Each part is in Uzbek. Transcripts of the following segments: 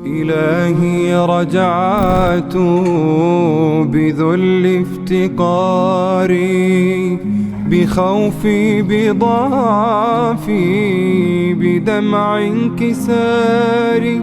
إلهي رجعت بذل افتقاري بخوفي بضعفي بدمع انكساري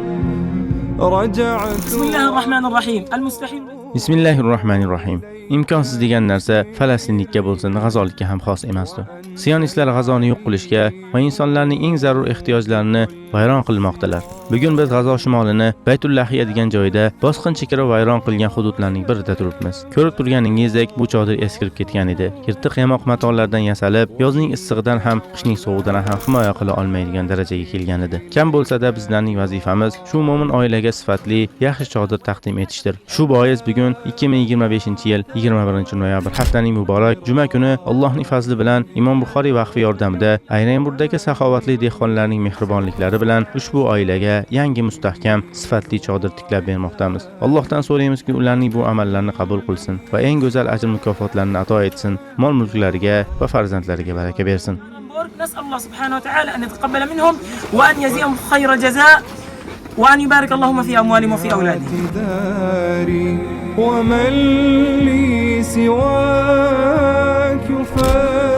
رجعت. بسم الله الرحمن الرحيم. المستحيل. Bismillahirrohmanirrohim. Imkonsiz degan narsa falastinlikka bo'lsin, g'azolikka ham xos emasdir. Sionistlar G'azoni yo'q qilishga va insonlarning eng zarur ehtiyojlarini vayron qilmoqdalar. Bugun biz G'azo shimolini Baytullahiya degan joyda bosqinchi kirib vayron qilgan hududlarning birida turibmiz. Ko'rib turganingizdek, bu chodir eskirib ketgan edi. Yirtiq yamoq matolardan yasalib, yozning issig'idan ham, qishning sovuqdan ham himoya qila olmaydigan darajaga kelgan edi. Kam bo'lsa-da bizlarning vazifamiz shu mo'min oilaga sifatli, yaxshi chodir taqdim etishdir. Shu bois bugun 2025-yil 21-noyabr haftaning muborak juma kuni Allohning fazli bilan Imom Buxoriy vaqfi yordamida Ayrenburgdagi saxovatli dehqonlarning mehribonliklari bilan ushbu oilaga yangi mustahkam sifatli chodir tiklab bermoqdamiz. Allohdan so'raymizki, ularning bu amallarini qabul qilsin va eng go'zal ajr mukofotlarini ato etsin, mol-mulklariga va farzandlariga baraka bersin. نسأل الله سبحانه وتعالى أن يتقبل منهم وأن يجزيهم خير الجزاء وأن يبارك اللهم في أموالهم وفي أولادهم. ومن لي سواك يفارق